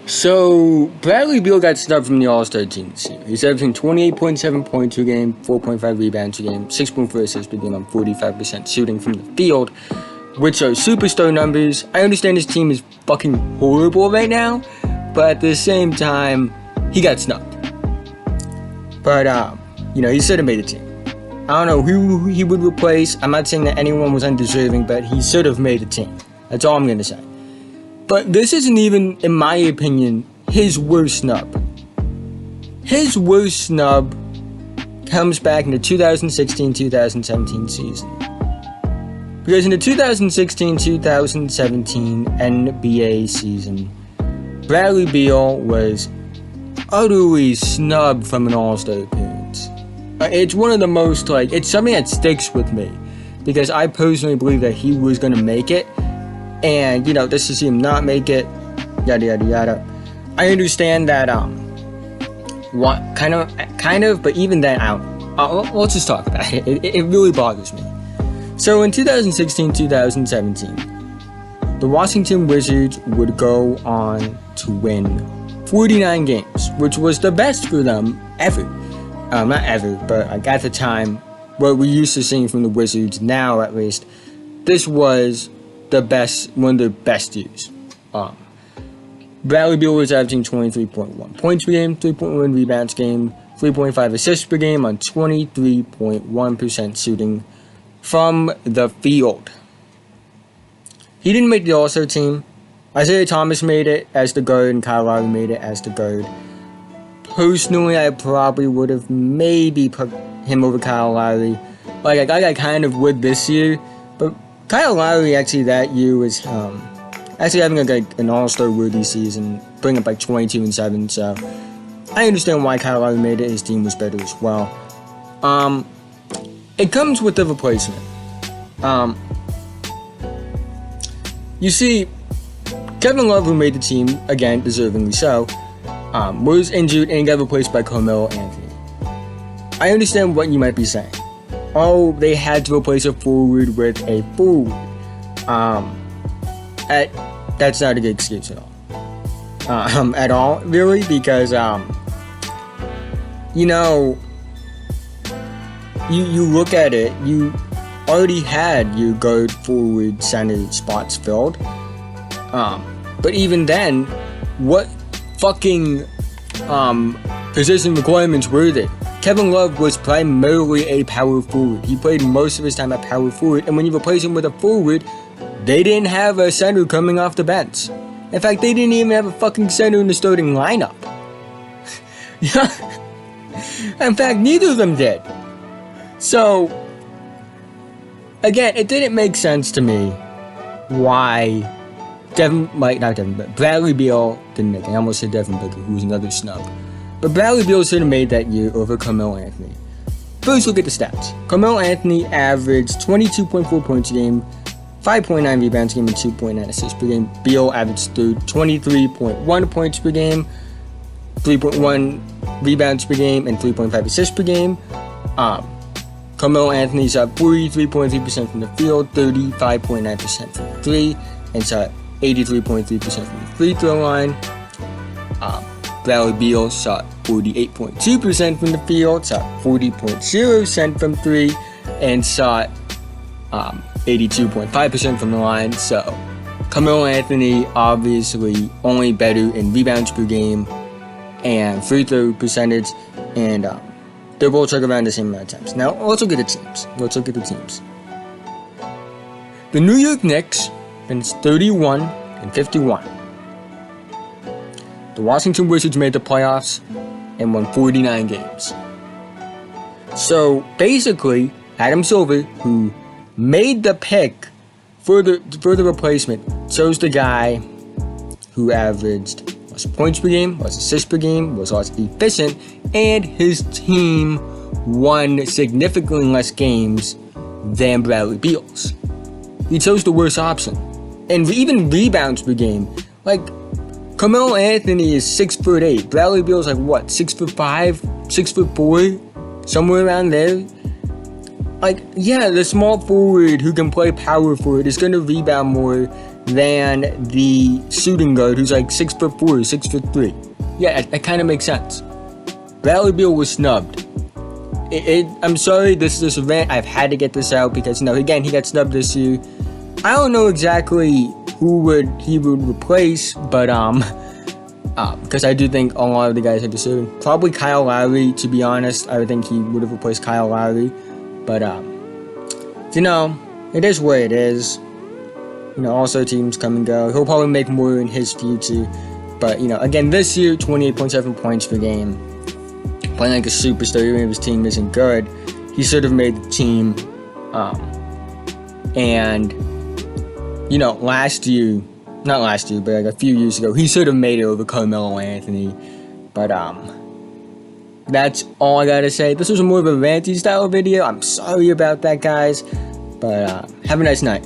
So, Bradley Beal got snubbed from the All-Star team this year. He's averaging 28.7 points per game, 4.5 rebounds per game, 6.4 assists per game on 45% shooting from the field, which are superstar numbers. I understand his team is fucking horrible right now, but at the same time, he got snubbed. But, he should have made a team. I don't know who he would replace. I'm not saying that anyone was undeserving, but he should have made a team. That's all I'm going to say. But this isn't even, in my opinion, his worst snub. His worst snub comes back in the 2016-2017 season. Because in the 2016-2017 NBA season, Bradley Beal was utterly snubbed from an All-Star appearance. It's one of the most, it's something that sticks with me. Because I personally believe that he was going to make it. And, just to see him not make it, yada, yada, yada. I understand that, kind of, but even then, let's just talk about it. It really bothers me. So, in 2016-2017, the Washington Wizards would go on to win 49 games, which was the best for them ever. Not ever, but at the time, what we used to seeing from the Wizards now, at least, this was one of the best years. Bradley Beal was averaging 23.1 points per game, 3.1 rebounds per game, 3.5 assists per game on 23.1% shooting from the field. He didn't make the All-Star team. Isaiah Thomas made it as the guard and Kyle Lowry made it as the guard. Personally, I probably would have maybe put him over Kyle Lowry. I kind of would this year, but Kyle Lowry actually that year was actually having an All-Star worthy season, bringing up 22 and 7. So I understand why Kyle Lowry made it. His team was better as well. It comes with the replacement. You see, Kevin Love, who made the team again, deservingly so, was injured and got replaced by Carmelo Anthony. I understand what you might be saying. Oh, they had to replace a forward with a forward. That's not a good excuse at all. At all, really, because, you look at it, you already had your guard, forward, center spots filled. But even then, what fucking, position requirements were there? Kevin Love was primarily a power forward. He played most of his time at power forward, and when you replace him with a forward, they didn't have a center coming off the bench. In fact, they didn't even have a fucking center in the starting lineup. In fact, neither of them did. So, again, it didn't make sense to me why Bradley Beal didn't make it. I almost said Devin Booker, who was another snub. But Bradley Beal should have made that year over Carmelo Anthony. First, look at the stats. Carmelo Anthony averaged 22.4 points a game, 5.9 rebounds per game, and 2.9 assists per game. Beal averaged 23.1 points per game, 3.1 rebounds per game, and 3.5 assists per game. Carmelo Anthony shot 43.3% from the field, 35.9% from the three, and shot 83.3% from the free throw line. Bradley Beal shot 48.2% from the field, shot 40.0% from three, and shot 82.5% from the line. So, Carmelo Anthony obviously only better in rebounds per game and free throw percentage, and they're both like around the same amount of times. Now, let's look at the teams. The New York Knicks finished 31-51. The Washington Wizards made the playoffs and won 49 games. So, basically, Adam Silver, who made the pick for the replacement, chose the guy who averaged less points per game, less assists per game, was less efficient, and his team won significantly less games than Bradley Beal's. He chose the worst option. And even rebounds per game, Carmelo Anthony is 6'8". Bradley Beal's 6'5", 6'4", somewhere around there. The small forward who can play power forward is going to rebound more than the shooting guard who's like 6'4", 6'3". Yeah, that kind of makes sense. Bradley Beal was snubbed. I'm sorry, this is a rant. I've had to get this out because, again, he got snubbed this year. I don't know exactly who he would replace, but because I do think a lot of the guys are deserving. Probably Kyle Lowry, to be honest. I would think he would have replaced Kyle Lowry, but it is what it is. Also teams come and go. He'll probably make more in his future, but again, this year 28.7 points per game, playing like a superstar. Even if his team isn't good, he should have made the team. And not last year, but like a few years ago, he should have made it over Carmelo Anthony. But that's all I gotta say. This was more of a ranty style video. I'm sorry about that, guys. But have a nice night.